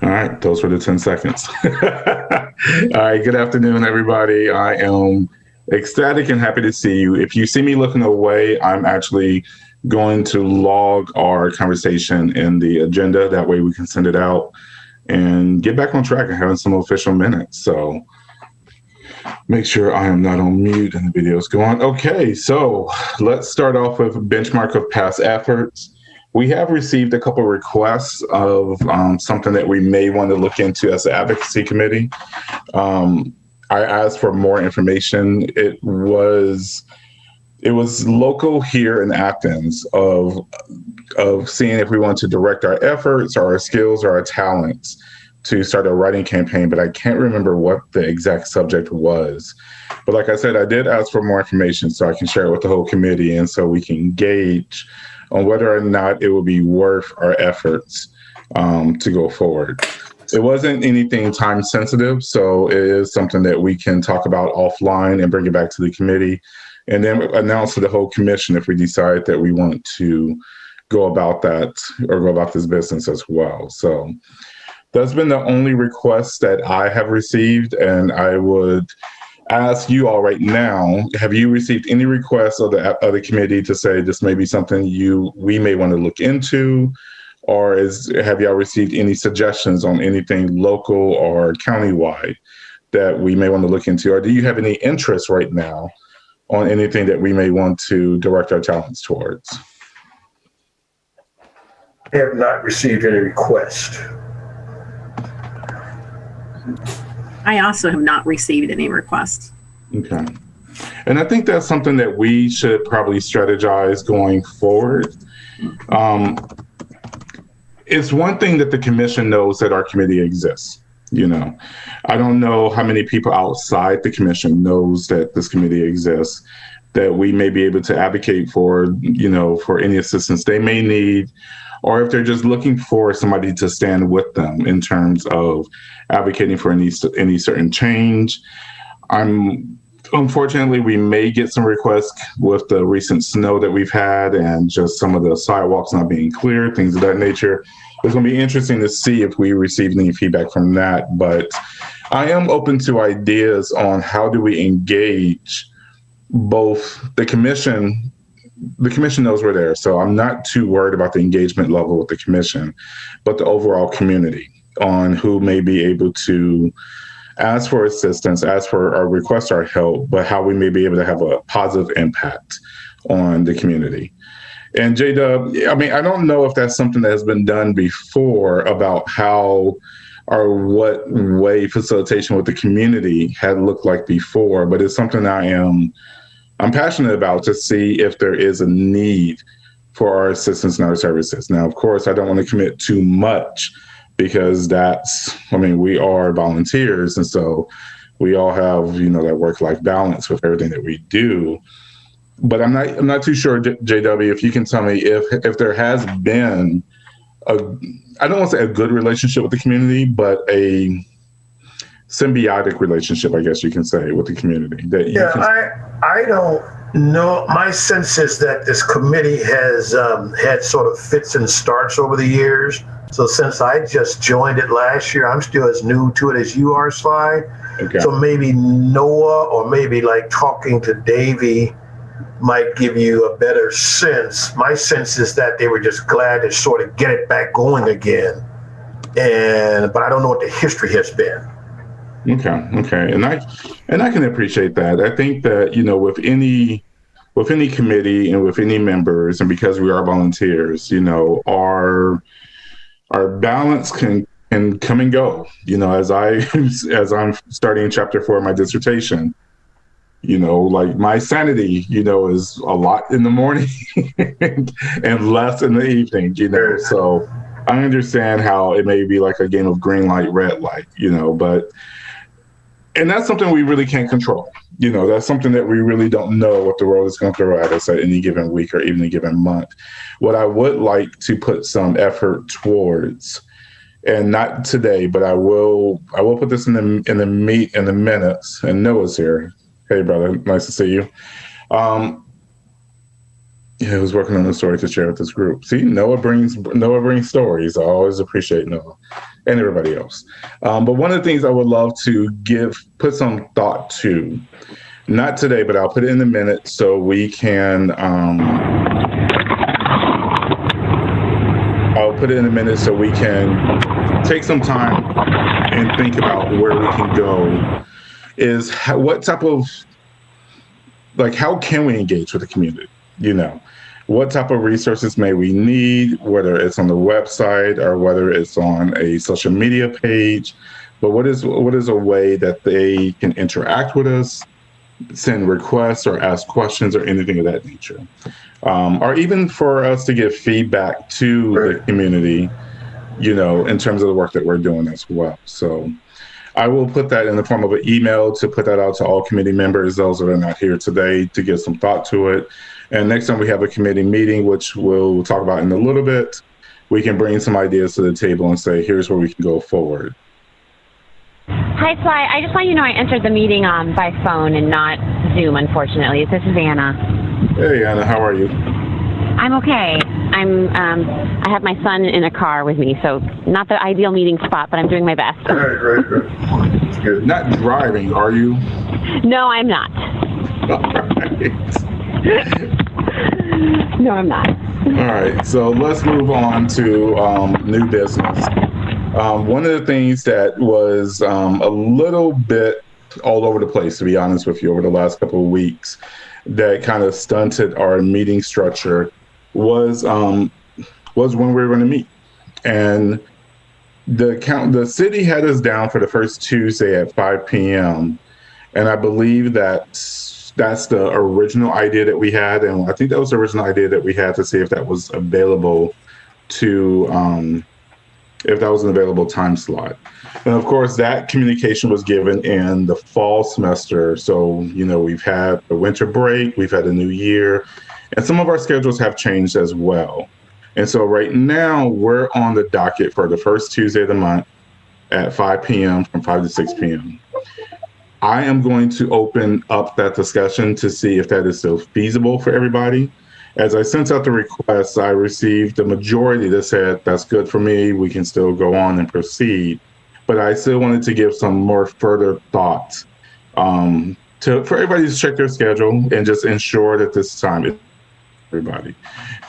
All right, those were the 10 seconds. All right, good afternoon, everybody. I am ecstatic and happy to see you. If you see me looking away, I'm actually going to log our conversation in the agenda. That way we can send it out and get back on track and having some official minutes. So make sure I am not on mute and the video's going. Okay, so let's start off with a benchmark of past efforts. We have received a couple of requests of something that we may want to look into as the advocacy committee. I asked for more information. It was local here in Athens of seeing if we want to direct our efforts or our skills or our talents to start a writing campaign, but I can't remember what the exact subject was. But like I said, I did ask for more information so I can share it with the whole committee and so we can gauge on whether or not it will be worth our efforts to go forward. It wasn't anything time sensitive, so it is something that we can talk about offline and bring it back to the committee and then announce to the whole commission if we decide that we want to go about that or go about this business as well. So that's been the only request that I have received, and I would ask you all right now, have you received any requests of the other committee to say this may be something we may want to look into, or have y'all received any suggestions on anything local or countywide that we may want to look into, or do you have any interest right now on anything that we may want to direct our talents towards? I have not received any request. I also have not received any requests. Okay. And I think that's something that we should probably strategize going forward. It's one thing that the commission knows that our committee exists. You know, I don't know how many people outside the commission knows that this committee exists, that we may be able to advocate for, you know, for any assistance they may need, or if they're just looking for somebody to stand with them in terms of advocating for any certain change. Unfortunately, we may get some requests with the recent snow that we've had and just some of the sidewalks not being cleared, things of that nature. It's going to be interesting to see if we receive any feedback from that. But I am open to ideas on how do we engage both the commission. The commission knows we're there, so I'm not too worried about the engagement level with the commission, but the overall community on who may be able to ask for assistance, ask for or request our help, but how we may be able to have a positive impact on the community. And J-Dub, I mean, I don't know if that's something that has been done before about how or what way facilitation with the community had looked like before, but it's something I'm passionate about to see if there is a need for our assistance and our services. Now, of course, I don't want to commit too much because we are volunteers. And so we all have, you know, that work-life balance with everything that we do. But I'm not too sure, JW, if you can tell me if there has been I don't want to say a good relationship with the community, but a symbiotic relationship, I guess you can say, with the community. I don't know. My sense is that this committee has had sort of fits and starts over the years. So since I just joined it last year, I'm still as new to it as you are, Sly. Okay. So maybe Noah or maybe like talking to Davey might give you a better sense. My sense is that they were just glad to sort of get it back going again. But I don't know what the history has been. Okay. And I can appreciate that. I think that, you know, with any committee and with any members, and because we are volunteers, you know, our balance can come and go. You know, as I'm starting chapter 4 of my dissertation, you know, like my sanity, you know, is a lot in the morning and less in the evening, you know. So I understand how it may be like a game of green light, red light, you know, and that's something we really can't control. You know, that's something that we really don't know what the world is going to throw at us at any given week or even a given month. What I would like to put some effort towards, and not today, but I will put this in the minutes. And Noah's here. Hey, brother, nice to see you. who's working on a story to share with this group. See, Noah brings stories. I always appreciate Noah and everybody else. But one of the things I would love to put some thought to, not today, but I'll put it in a minute so we can. I'll put it in a minute so we can take some time and think about where we can go. Is what type of, like, how can we engage with the community? What type of resources may we need, whether it's on the website or whether it's on a social media page, but what is a way that they can interact with us, send requests or ask questions or anything of that nature, or even for us to give feedback to the community, in terms of the work that we're doing as well. So I will put that in the form of an email to put that out to all committee members, those that are not here today, to give some thought to it. And next time we have a committee meeting, which we'll talk about in a little bit, we can bring some ideas to the table and say, here's where we can go forward. Hi, Sly. I just want you to know I entered the meeting by phone and not Zoom, unfortunately. This is Anna. Hey, Anna, how are you? I'm okay. I have my son in a car with me, so not the ideal meeting spot, but I'm doing my best. Right. That's good. Not driving, are you? No, I'm not. All right. No, I'm not. All right, so let's move on to new business. One of the things that was a little bit all over the place, to be honest with you, over the last couple of weeks, that kind of stunted our meeting structure was when we were going to meet. And the city had us down for the first Tuesday at 5 p.m. And I believe that's the original idea that we had. And I think that was the original idea that we had, to see if that was available if that was an available time slot. And of course, that communication was given in the fall semester. So, we've had the winter break, we've had a new year, and some of our schedules have changed as well. And so right now we're on the docket for the first Tuesday of the month at 5 p.m. from 5 to 6 p.m. I am going to open up that discussion to see if that is still feasible for everybody. As I sent out the request, I received the majority that said, that's good for me, we can still go on and proceed. But I still wanted to give some more further thought for everybody to check their schedule and just ensure that this time is everybody.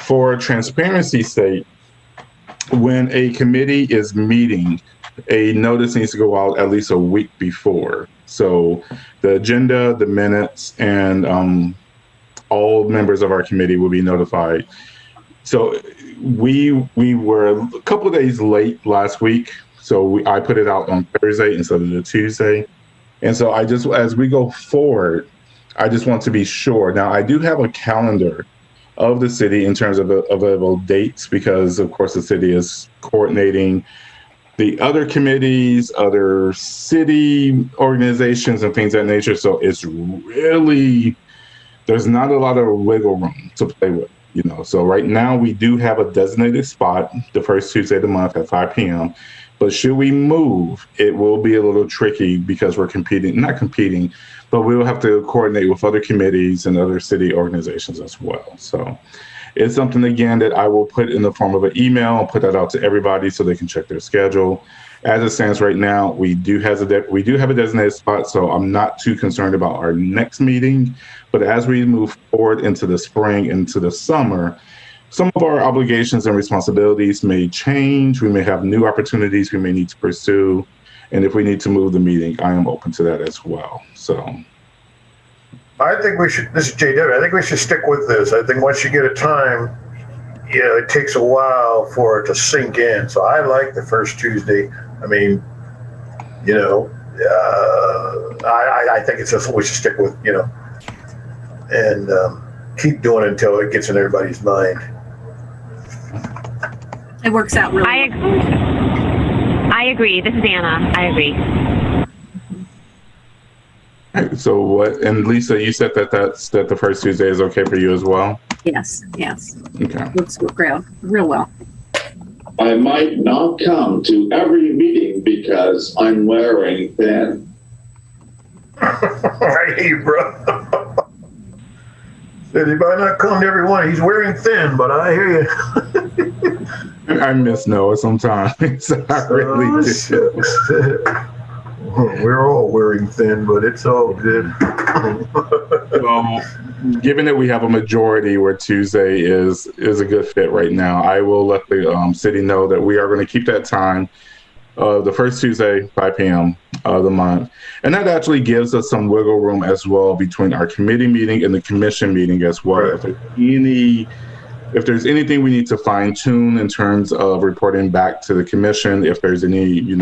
For transparency's sake, when a committee is meeting, a notice needs to go out at least a week before. So the agenda, the minutes, and all members of our committee will be notified. So we were a couple of days late last week. So I put it out on Thursday instead of the Tuesday. And so as we go forward, I just want to be sure. Now, I do have a calendar of the city in terms of available dates, because of course the city is coordinating the other committees, other city organizations and things of that nature. So it's really, there's not a lot of wiggle room to play with, So right now we do have a designated spot the first Tuesday of the month at 5 p.m. But should we move, it will be a little tricky because we're not competing, but we will have to coordinate with other committees and other city organizations as well. So it's something, again, that I will put in the form of an email and put that out to everybody so they can check their schedule. As it stands right now, we do have a designated spot, so I'm not too concerned about our next meeting. But as we move forward into the spring, into the summer, some of our obligations and responsibilities may change. We may have new opportunities we may need to pursue. And if we need to move the meeting, I am open to that as well. So I think we should, this is JW, I think we should stick with this. I think once you get a time, it takes a while for it to sink in. So I like the first Tuesday. I mean, I think it's just what we should stick with, and keep doing it until it gets in everybody's mind. It works out really well. I agree. This is Anna. I agree. So what? And Lisa, you said that the first Tuesday is okay for you as well? Yes. Okay. Works real well. I might not come to every meeting because I'm wearing thin. I hear you, bro. Said he might not come to every one. He's wearing thin, but I hear you. I miss Noah sometimes. I really do. Shucks. We're all wearing thin, but it's all good. Well, given that we have a majority where Tuesday is a good fit right now, I will let the city know that we are going to keep that time, the first Tuesday, 5 p.m. of the month. And that actually gives us some wiggle room as well between our committee meeting and the commission meeting as well. Right. If there's anything we need to fine tune in terms of reporting back to the commission, if there's any,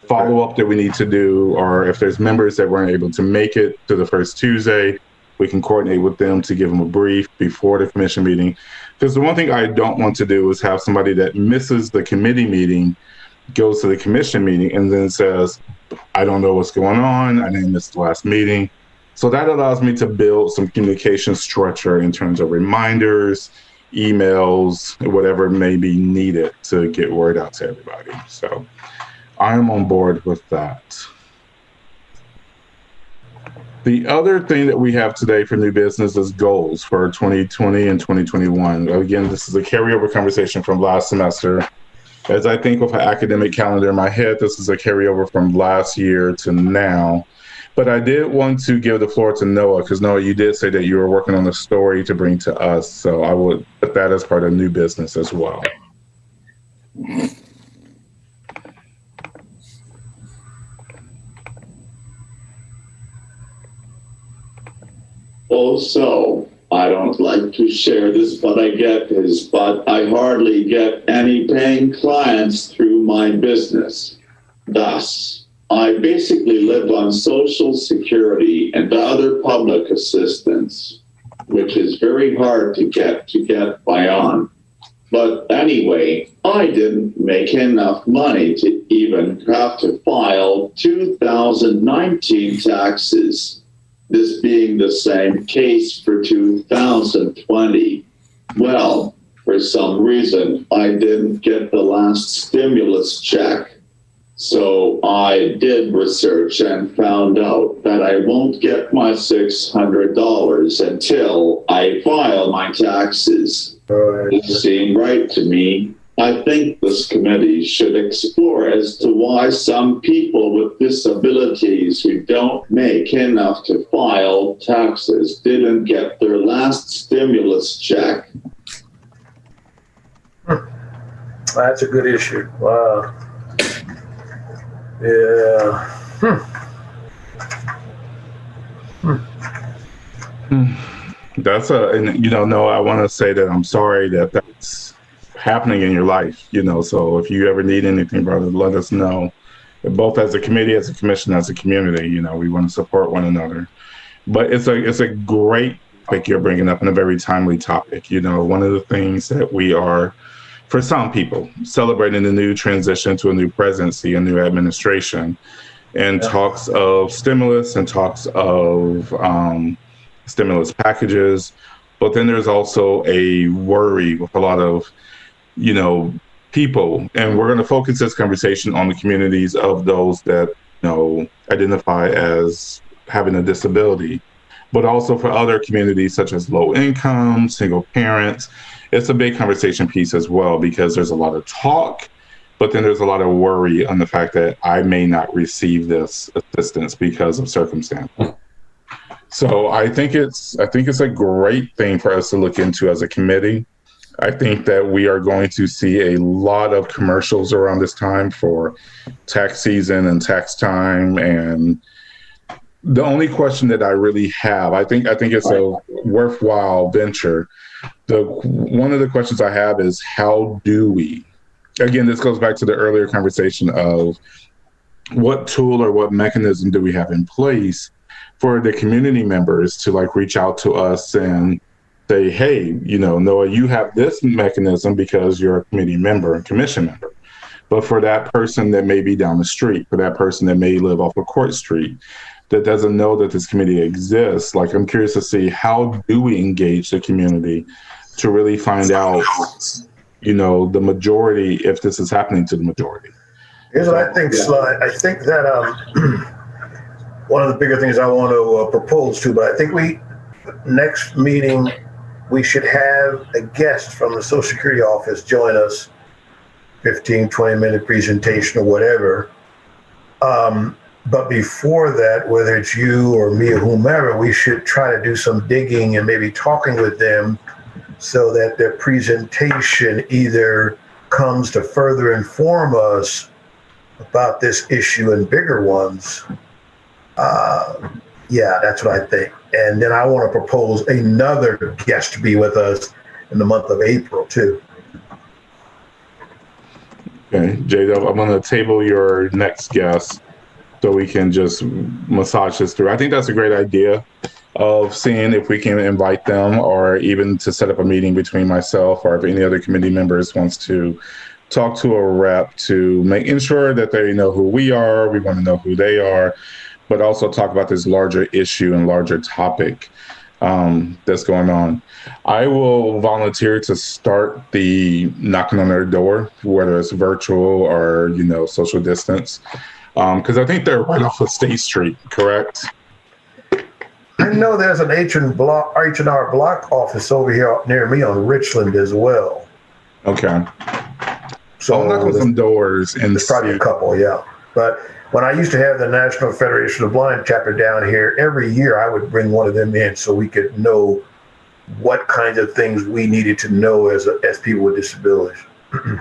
follow up that we need to do, or if there's members that weren't able to make it to the first Tuesday, we can coordinate with them to give them a brief before the commission meeting. Because the one thing I don't want to do is have somebody that misses the committee meeting, goes to the commission meeting, and then says, I don't know what's going on, I didn't miss the last meeting. So that allows me to build some communication structure in terms of reminders, emails, whatever may be needed to get word out to everybody. So I'm on board with that. The other thing that we have today for new business is goals for 2020 and 2021. Again, this is a carryover conversation from last semester. As I think of an academic calendar in my head, this is a carryover from last year to now. But I did want to give the floor to Noah, because Noah, you did say that you were working on a story to bring to us. So I would put that as part of new business as well. Also, I don't like to share this, but I hardly get any paying clients through my business. Thus, I basically live on Social Security and other public assistance, which is very hard to get by on. But anyway, I didn't make enough money to even have to file 2019 taxes. This being the same case for 2020. Well, for some reason, I didn't get the last stimulus check. So I did research and found out that I won't get my $600 until I file my taxes. It seemed right to me. I think this committee should explore as to why some people with disabilities who don't make enough to file taxes didn't get their last stimulus check. That's a good issue. Wow. Yeah. No, I want to say that I'm sorry that that's happening in your life, so if you ever need anything, brother, let us know. Both as a committee, as a commission, as a community, we want to support one another. But it's a great topic you're bringing up, and a very timely topic. One of the things that we are, for some people, celebrating the new transition to a new presidency, a new administration, and talks of stimulus and talks of stimulus packages. But then there's also a worry with a lot of people, and we're going to focus this conversation on the communities of those that identify as having a disability, but also for other communities such as low income, single parents. It's a big conversation piece as well, because there's a lot of talk, but then there's a lot of worry on the fact that I may not receive this assistance because of circumstances. So I think it's a great thing for us to look into as a committee. I think that we are going to see a lot of commercials around this time for tax season and tax time. And the only question that I really have, I think it's a worthwhile venture. One of the questions I have is, how do we, again, this goes back to the earlier conversation of what tool or what mechanism do we have in place for the community members to reach out to us and say, hey, Noah, you have this mechanism because you're a committee member and commission member. But for that person that may be down the street, for that person that may live off of Court Street, that doesn't know that this committee exists, I'm curious to see, how do we engage the community to really find out, the majority, if this is happening to the majority? Here's what I think, Sly. I think that one of the bigger things I want to propose to, but I think next meeting, we should have a guest from the Social Security office join us, 15, 20-minute presentation or whatever. But before that, whether it's you or me or whomever, we should try to do some digging and maybe talking with them so that their presentation either comes to further inform us about this issue and bigger ones. Yeah, that's what I think. And then I want to propose another guest to be with us in the month of April, too. Okay, Jada, I'm going to table your next guest so we can just massage this through. I think that's a great idea of seeing if we can invite them, or even to set up a meeting between myself or if any other committee members wants to talk to a rep to making sure that they know who we are. We want to know who they are, but also talk about this larger issue and larger topic that's going on. I will volunteer to start the knocking on their door, whether it's virtual or, social distance. Because I think they're right off of State Street, correct? I know there's an H&R Block office over here near me on Richland as well. Okay. So I'll knock on some doors and there's probably a couple, yeah. But when I used to have the National Federation of Blind chapter down here, every year I would bring one of them in so we could know what kinds of things we needed to know as people with disabilities. And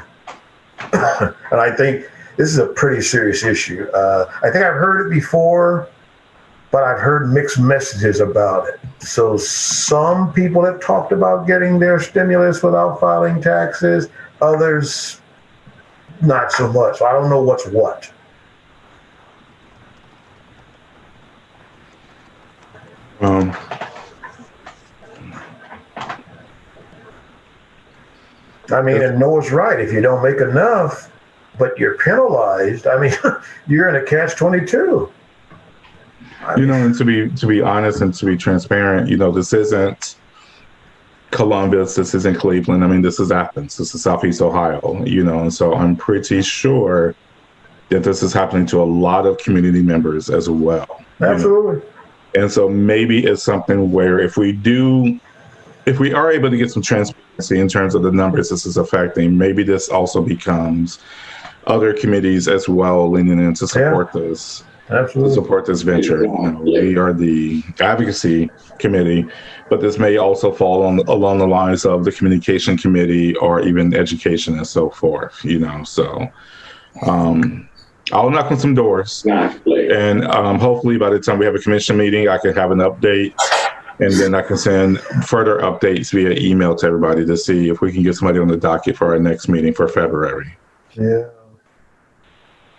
I think this is a pretty serious issue. I think I've heard it before, but I've heard mixed messages about it. So some people have talked about getting their stimulus without filing taxes, others not so much. So I don't know what's what. I mean, and Noah's right. If you don't make enough, but you're penalized, I mean, you're in a catch-22. And to be honest and to be transparent, this isn't Columbus, this isn't Cleveland. I mean, this is Athens, this is Southeast Ohio, and so I'm pretty sure that this is happening to a lot of community members as well. Absolutely. And so maybe it's something where if we are able to get some transparency in terms of the numbers this is affecting, maybe this also becomes other committees as well leaning in to support this. Absolutely. To support this venture. We are the Advocacy Committee, but this may also fall along the lines of the Communication Committee or even Education and so forth, So I'll knock on some doors. Exactly. And hopefully by the time we have a commission meeting, I can have an update, and then I can send further updates via email to everybody to see if we can get somebody on the docket for our next meeting for February. Yeah.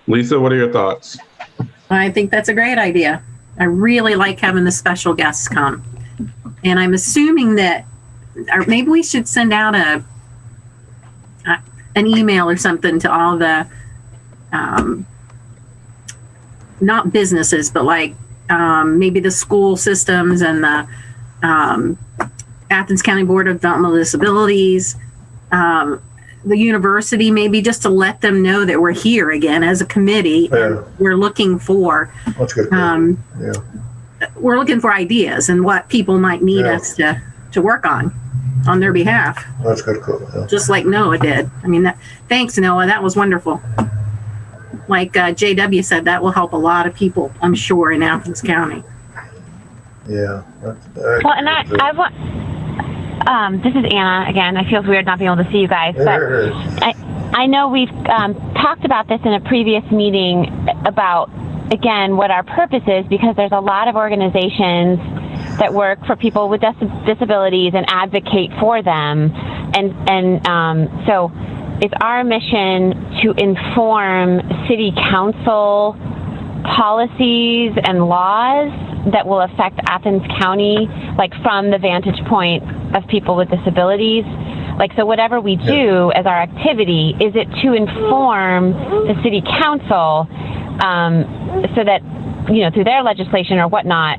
Lisa, what are your thoughts? I think that's a great idea. I really like having the special guests come. And I'm assuming that, or maybe we should send out an email or something to all the, not businesses, but like maybe the school systems and the Athens County Board of Developmental Disabilities, the university, maybe just to let them know that we're here again as a committee. Yeah. And we're looking for That's good. we're looking for ideas and what people might need us to work on their behalf. That's good. Cool. Yeah. Just like Noah did. I mean, thanks, Noah. That was wonderful. Like JW said, that will help a lot of people, I'm sure, in Athens County. Yeah. Well, and I want. This is Anna again. It feels weird not being able to see you guys, but I know we've talked about this in a previous meeting about, again, what our purpose is, because there's a lot of organizations that work for people with disabilities and advocate for them, and so it's our mission to inform city council policies and laws that will affect Athens County, like from the vantage point of people with disabilities. Like, so whatever we do as our activity, is it to inform the city council so that, through their legislation or whatnot,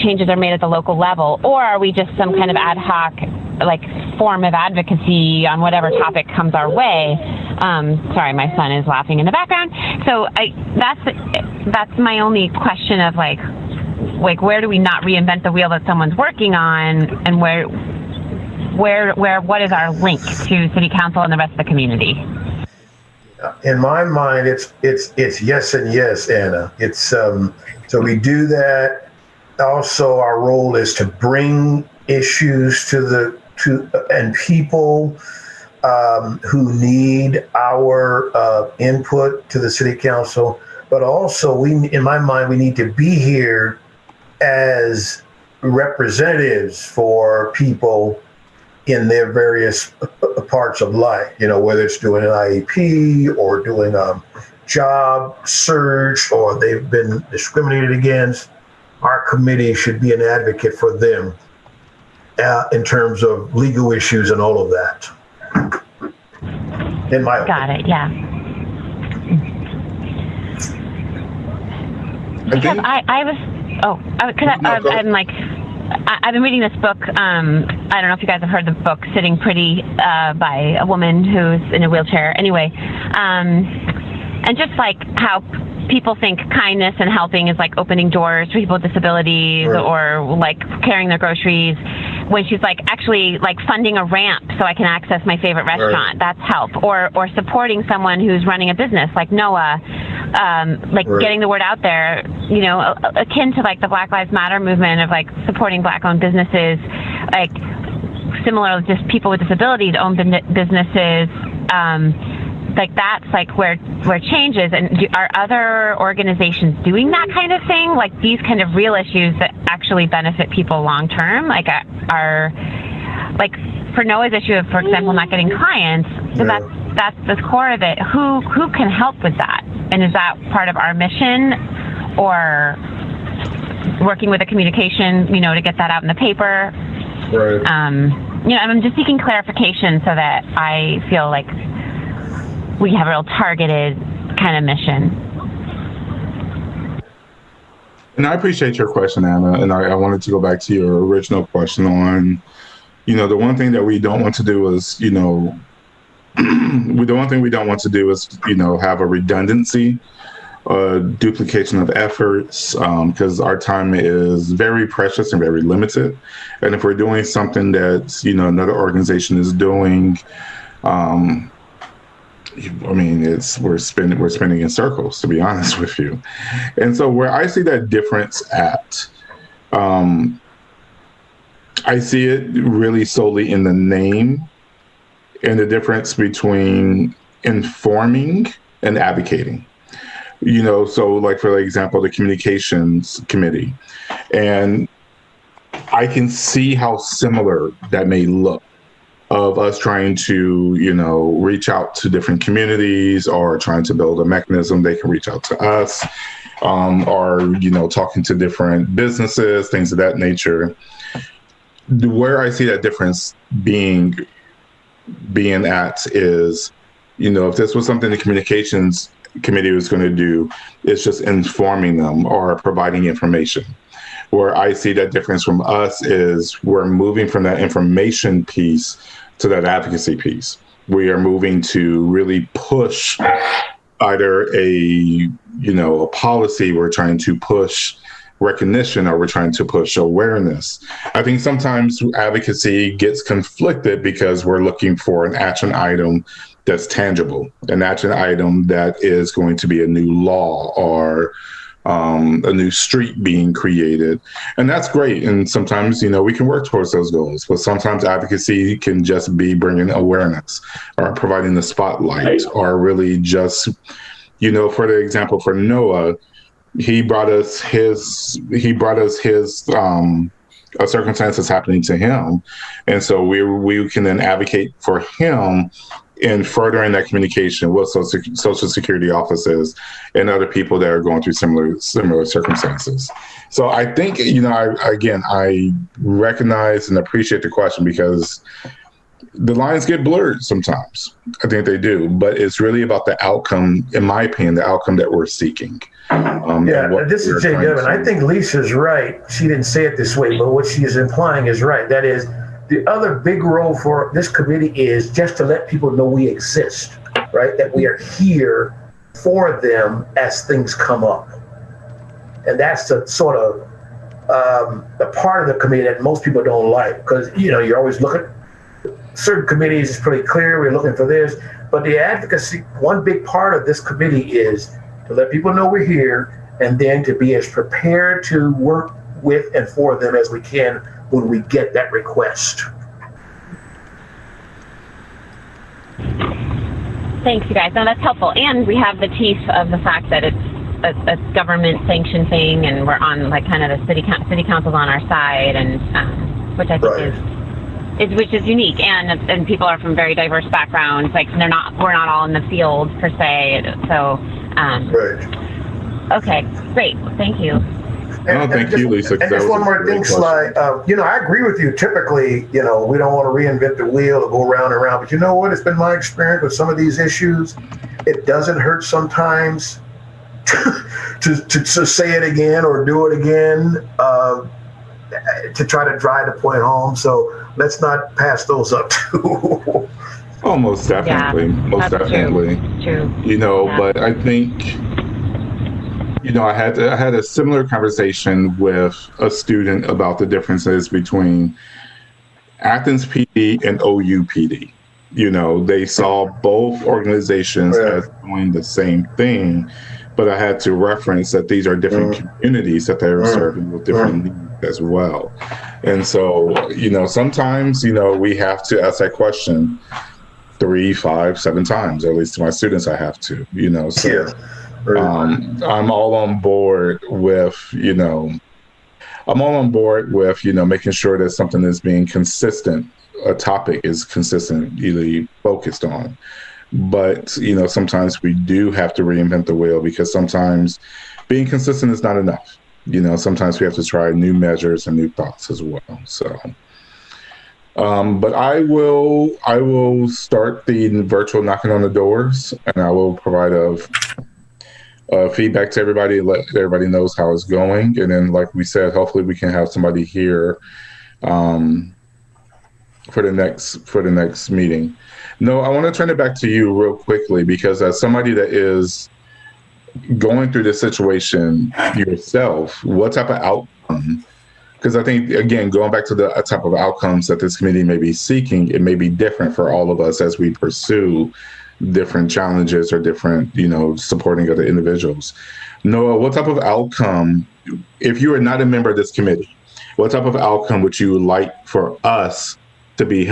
changes are made at the local level? Or are we just some kind of ad hoc, form of advocacy on whatever topic comes our way? Sorry, my son is laughing in the background. So that's my only question of where do we not reinvent the wheel that someone's working on, and what is our link to city council and the rest of the community? In my mind, it's yes and yes, Anna. It's so we do that. Also, our role is to bring issues to and people who need our input to the city council. But also, in my mind, we need to be here as representatives for people in their various parts of life, whether it's doing an IEP or doing a job search or they've been discriminated against. Our committee should be an advocate for them in terms of legal issues and all of that. In my Got it, yeah. Because I've been reading this book. I don't know if you guys have heard the book Sitting Pretty by a woman who's in a wheelchair. Anyway, and just like how people think kindness and helping is like opening doors for people with disabilities, right, or like carrying their groceries, when she's like actually like funding a ramp so I can access my favorite restaurant, right, that's help, or supporting someone who's running a business like Noah, right, getting the word out there, akin to like the Black Lives Matter movement of like supporting Black-owned businesses, like similar, just people with disabilities own businesses. Like that's like where change is. And are other organizations doing that kind of thing? Like these kind of real issues that actually benefit people long term? Like are like for Noah's issue of, for example, not getting clients. So that's the core of it. Who can help with that? And is that part of our mission, or working with the communication, to get that out in the paper? Right. I'm just seeking clarification so that I feel like we have a real targeted kind of mission. And I appreciate your question, Anna. And I wanted to go back to your original question on, the one thing that we don't want to do is, the one thing we don't want to do is, have a redundancy, duplication of efforts, because our time is very precious and very limited. And if we're doing something that, another organization is doing, we're spinning in circles, to be honest with you. And so where I see that difference at, I see it really solely in the name and the difference between informing and advocating. So like, for example, the communications committee, and I can see how similar that may look, of us trying to, reach out to different communities, or trying to build a mechanism they can reach out to us, or, talking to different businesses, things of that nature. Where I see that difference being at is, if this was something the communications committee was going to do, it's just informing them or providing information. Where I see that difference from us is we're moving from that information piece to that advocacy piece. We are moving to really push either a policy, we're trying to push recognition, or we're trying to push awareness. I think sometimes advocacy gets conflicted because we're looking for an action item that's tangible, an action item that is going to be a new law or a new street being created. And that's great. And sometimes, we can work towards those goals, but sometimes advocacy can just be bringing awareness or providing the spotlight, or really just, for the example, for Noah, he brought us his circumstances happening to him. And so we can then advocate for him in furthering that communication with social security offices and other people that are going through similar circumstances. So I think, I recognize and appreciate the question, because the lines get blurred sometimes. I think they do, but it's really about the outcome, in my opinion, the outcome that we're seeking. This is Jay Devin. I think Lisa's right. She didn't say it this way, but what she is implying is right. That is, the other big role for this committee is just to let people know we exist, right? That we are here for them as things come up. And that's the sort of a part of the committee that most people don't like, because you're always looking. Certain committees is pretty clear. We're looking for this, but the advocacy. One big part of this committee is to let people know we're here, and then to be as prepared to work with and for them as we can when we get that request. Thanks, you guys. No, that's helpful. And we have the teeth of the fact that it's a government sanctioned thing, and we're on like kind of the city council's on our side, and which I think which is unique. And people are from very diverse backgrounds. Like we're not all in the field per se. So okay, great. Thank you. Thank you, Lisa. And just one more thing, Sly. I agree with you. Typically, we don't want to reinvent the wheel or go round and round. But you know what? It's been my experience with some of these issues. It doesn't hurt sometimes to say it again or do it again to try to drive the point home. So let's not pass those up too. Oh, most definitely. Yeah, most definitely. True. But I think. I had a similar conversation with a student about the differences between Athens PD and OU PD. They saw both organizations as doing the same thing, but I had to reference that these are different communities that they're serving with different needs as well. And so, sometimes, we have to ask that question 3, 5, 7 times, or at least to my students, I have to, I'm all on board with, making sure that something is being consistent, a topic is consistently focused on. But, sometimes we do have to reinvent the wheel, because sometimes being consistent is not enough. Sometimes we have to try new measures and new thoughts as well. So, but I will start the virtual knocking on the doors, and I will provide feedback to everybody, let everybody knows how it's going. And then, like we said, hopefully we can have somebody here for the next meeting. No, I want to turn it back to you real quickly, because as somebody that is going through this situation yourself, what type of outcome? Because I think, again, going back to the type of outcomes that this committee may be seeking, it may be different for all of us as we pursue different challenges or different, supporting other individuals. Noah, what type of outcome, if you are not a member of this committee, what type of outcome would you like for us to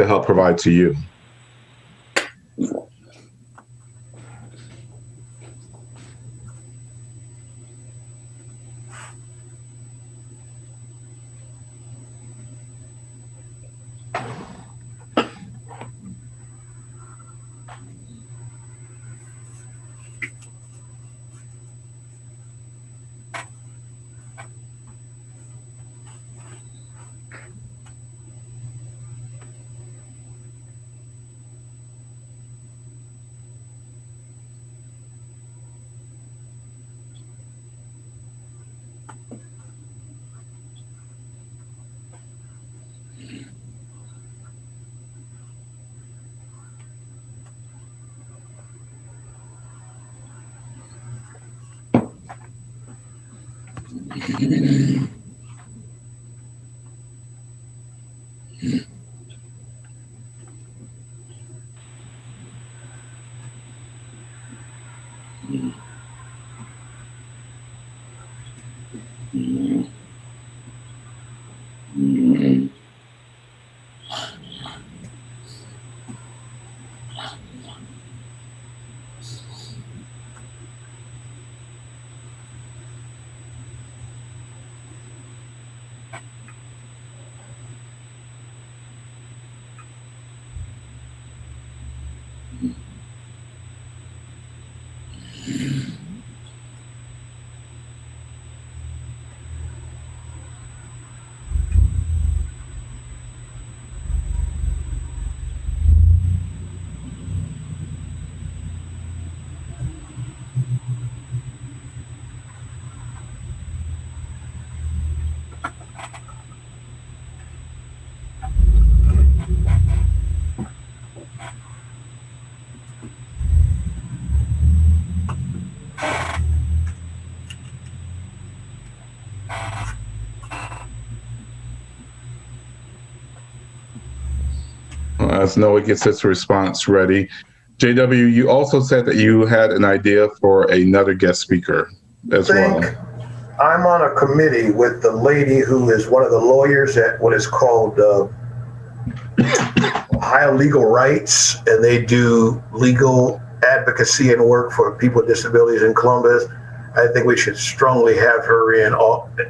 help provide to you? as Noah gets his response ready. JW, you also said that you had an idea for another guest speaker as well. I'm on a committee with the lady who is one of the lawyers at what is called Ohio Legal Rights, and they do legal advocacy and work for people with disabilities in Columbus. I think we should strongly have her in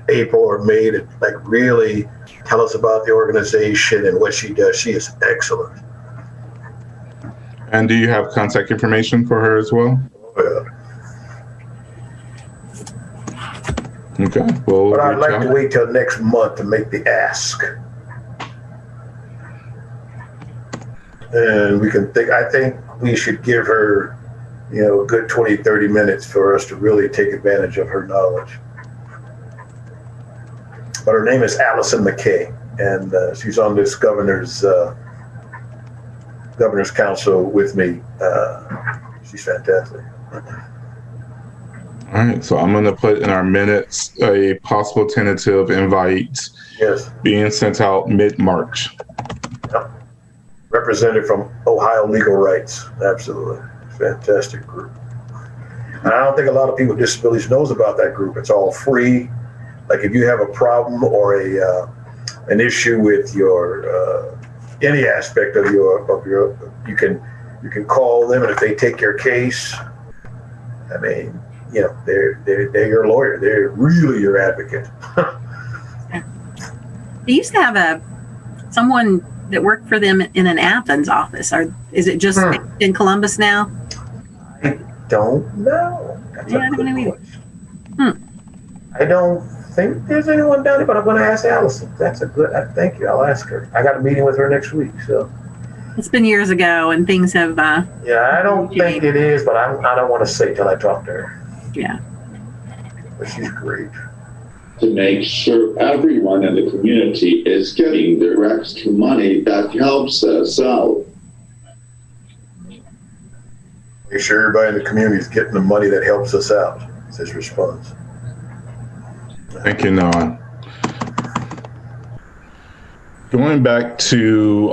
April or May to really tell us about the organization and what she does. She is excellent. And do you have contact information for her as well? Okay. Well, but I'd like to wait till next month to make the ask. And we can I think we should give her, a good 20, 30 minutes for us to really take advantage of her knowledge. But her name is Allison McKay, and she's on this governor's council with me. She's fantastic. All right, so I'm going to put in our minutes a possible tentative invite being sent out mid-March. Yep. Representative from Ohio Legal Rights. Absolutely. Fantastic group. And I don't think a lot of people with disabilities knows about that group. It's all free. Like if you have a problem or an issue with your any aspect of your you can call them, and if they take your case, I mean, they're your lawyer. They're really your advocate. They used to have someone that worked for them in an Athens office. Or is it just in Columbus now? I don't know. That's I don't know either. I don't think there's anyone down there, but I'm going to ask Allison. That's a good. Thank you. I'll ask her. I got a meeting with her next week, so. It's been years ago, and things have. Yeah, I don't think it is, but I don't want to say till I talk to her. Yeah. But she's great. To make sure everyone in the community is getting their extra money that helps us out. Make sure everybody in the community is getting the money that helps us out. Is his response. Thank you, Noah. Going back to,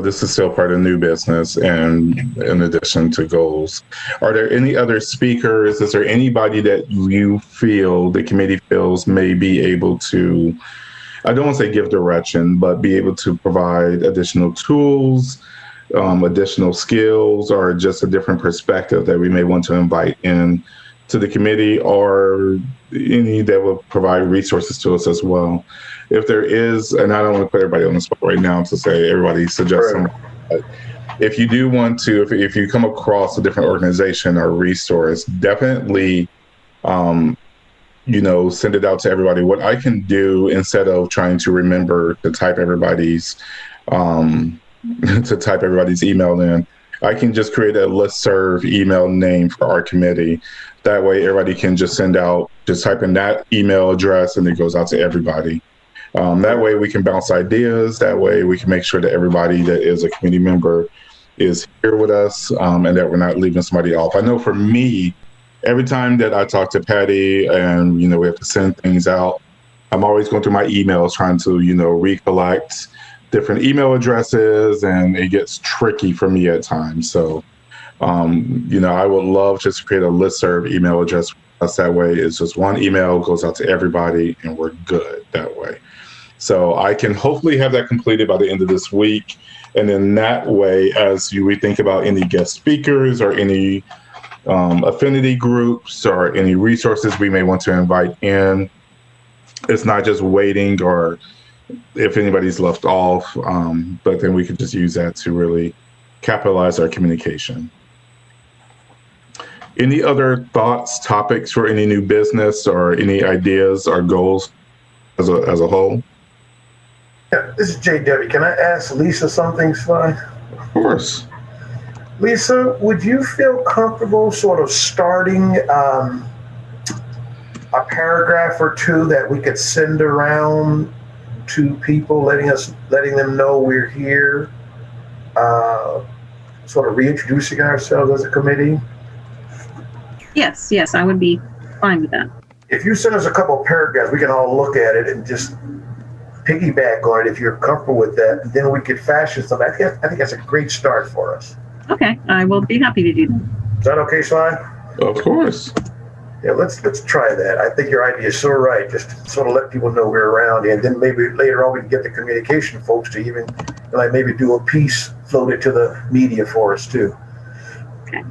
this is still part of new business, and in addition to goals, are there any other speakers? Is there anybody that you feel the committee feels may be able to, I don't want to say give direction, but be able to provide additional tools, additional skills, or just a different perspective that we may want to invite in to the committee, or any that will provide resources to us as well? If there is, and I don't want to put everybody on the spot right now to say everybody suggests something, but if you do want to, if you come across a different organization or resource, definitely, send it out to everybody. What I can do, instead of trying to remember to type everybody's email in, I can just create a listserv email name for our committee. That way everybody can just type in that email address and it goes out to everybody. That way we can bounce ideas. That way we can make sure that everybody that is a committee member is here with us, and that we're not leaving somebody off. I know for me, every time that I talk to Patty and, we have to send things out, I'm always going through my emails trying to, recollect different email addresses, and it gets tricky for me at times. So, I would love just to create a listserv email address. That way it's just one email, goes out to everybody, and we're good that way. So I can hopefully have that completed by the end of this week. And then that way, as we think about any guest speakers or any affinity groups or any resources we may want to invite in, it's not just waiting or if anybody's left off, but then we could just use that to really capitalize our communication. Any other thoughts, topics for any new business or any ideas or goals as a whole? Yeah, this is JW. Can I ask Lisa something, Sly? Of course. Lisa, would you feel comfortable sort of starting a paragraph or two that we could send around to people, letting them know we're here, sort of reintroducing ourselves as a committee? Yes, I would be fine with that. If you send us a couple of paragraphs, we can all look at it and just piggyback on it if you're comfortable with that. And then we could fashion something. I think that's a great start for us. Okay, I will be happy to do that. Is that okay, Sly? Of course. Yeah, let's try that. I think your idea is so right. Just to sort of let people know we're around, and then maybe later on we can get the communication folks to even like maybe do a piece, float it to the media for us too. Okay.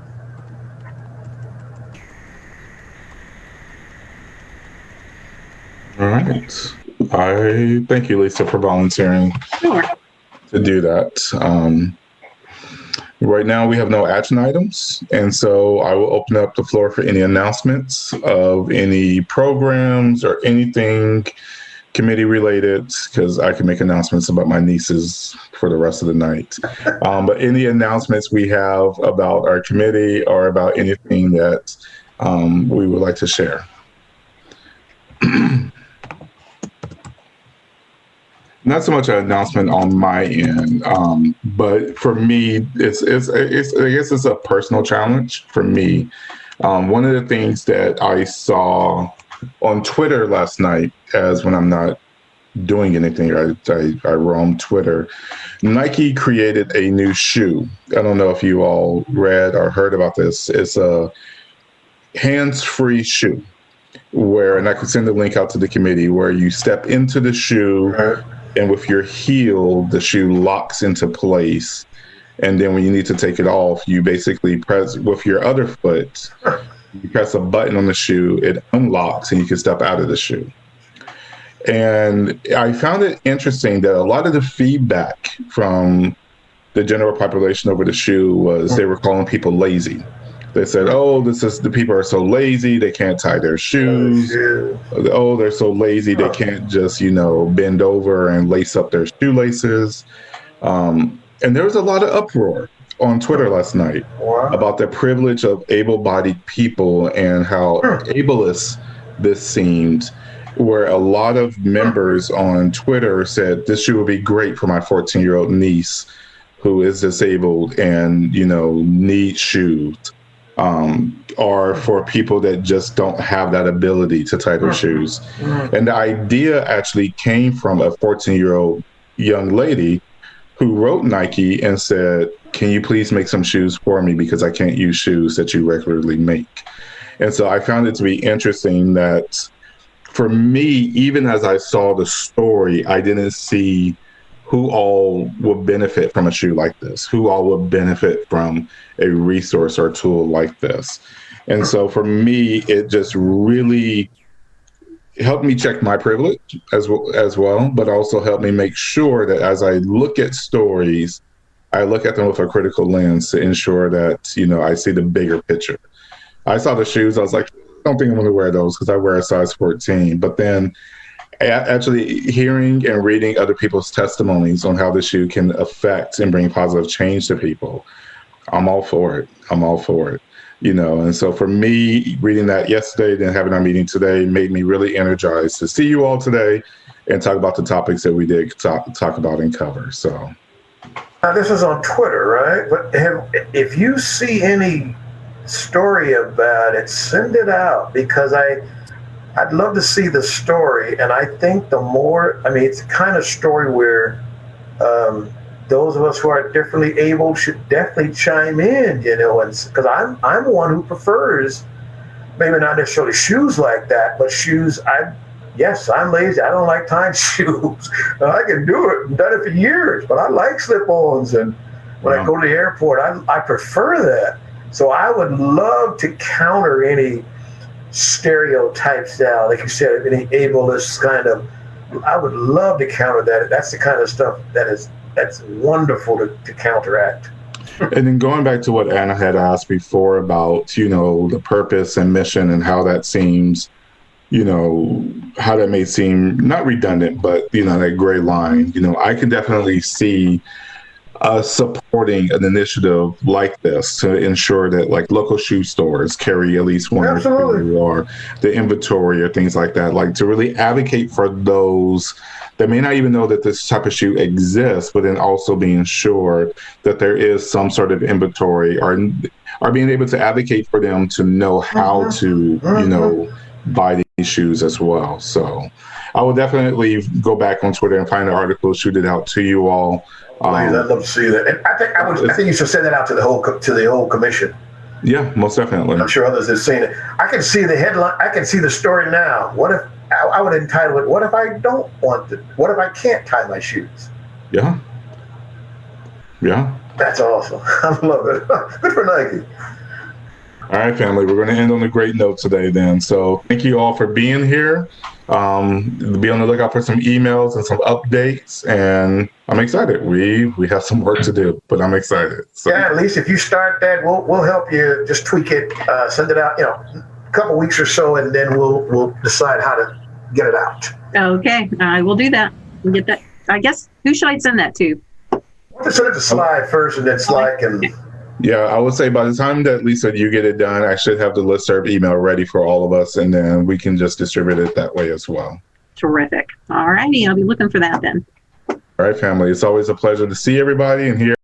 All right. I thank you, Lisa, for volunteering Sure. to do that. Right now, we have no action items, and so I will open up the floor for any announcements of any programs or anything committee related, because I can make announcements about my nieces for the rest of the night. But any announcements we have about our committee or about anything that we would like to share. Not so much an announcement on my end, but for me, I guess it's a personal challenge for me. One of the things that I saw on Twitter last night, as when I'm not doing anything, I roam Twitter. Nike created a new shoe. I don't know if you all read or heard about this. It's a hands-free shoe and I could send the link out to the committee, where you step into the shoe. And with your heel, the shoe locks into place. And then when you need to take it off, you basically press with your other foot, you press a button on the shoe, it unlocks, and you can step out of the shoe. And I found it interesting that a lot of the feedback from the general population over the shoe was they were calling people lazy. They said, "Oh, the people are so lazy, they can't tie their shoes. Oh, they're so lazy, they can't just, bend over and lace up their shoelaces." And there was a lot of uproar on Twitter last night about the privilege of able-bodied people and how ableist this seemed, where a lot of members on Twitter said this shoe would be great for my 14-year-old niece who is disabled and, needs shoes. Or for people that just don't have that ability to tie their shoes. And the idea actually came from a 14-year-old young lady who wrote Nike and said, "Can you please make some shoes for me, because I can't use shoes that you regularly make?" And so I found it to be interesting that for me, even as I saw the story, I didn't see who all would benefit from a shoe like this, who all would benefit from a resource or tool like this. And so for me, it just really helped me check my privilege as well, but also helped me make sure that as I look at stories, I look at them with a critical lens to ensure that, I see the bigger picture. I saw the shoes, I was like, I don't think I'm gonna wear those because I wear a size 14. But then actually hearing and reading other people's testimonies on how the shoe can affect and bring positive change to people, I'm all for it. And so for me, reading that yesterday, then having our meeting today made me really energized to see you all today and talk about the topics that we did talk about and cover. So now this is on Twitter, right? But if you see any story about it, send it out, because I'd love to see the story. And I think it's the kind of story where those of us who are differently able should definitely chime in, and because I'm one who prefers maybe not necessarily shoes like that, but shoes. I'm lazy. I don't like tying shoes. I can do it. I've done it for years, but I like slip-ons. And when I go to the airport, I prefer that. So I would love to counter any stereotypes now, like you said, any ableist kind of. I would love to counter that. That's the kind of stuff that's wonderful to counteract. And then going back to what Anna had asked before about, the purpose and mission and how that seems, how that may seem not redundant, but, that gray line, I can definitely see us supporting an initiative like this to ensure that local shoe stores carry at least one or two, or the inventory or things like that, to really advocate for those that may not even know that this type of shoe exists, but then also being sure that there is some sort of inventory, or being able to advocate for them to know how to, buy these shoes as well. So I will definitely go back on Twitter and find the article, shoot it out to you all. Please, I'd love to see that. And I think you should send that out to the whole commission. Yeah, most definitely. I'm sure others have seen it. I can see the headline. I can see the story now. What if I would entitle it? What if I don't want to? What if I can't tie my shoes? Yeah. Yeah. That's awesome. I love it. Good for Nike. All right, family, we're going to end on a great note today then. So thank you all for being here. Be on the lookout for some emails and some updates. And I'm excited. We have some work to do, but I'm excited. So. Yeah, at least if you start that, we'll help you just tweak it, send it out, a couple weeks or so, and then we'll decide how to get it out. Okay, I will do that. Get that. I guess, who should I send that to? I'll just send it to Slide first, and then Slide can... Yeah, I would say by the time that, Lisa, you get it done, I should have the listserv email ready for all of us, and then we can just distribute it that way as well. Terrific. All righty, I'll be looking for that then. All right, family, it's always a pleasure to see everybody and hear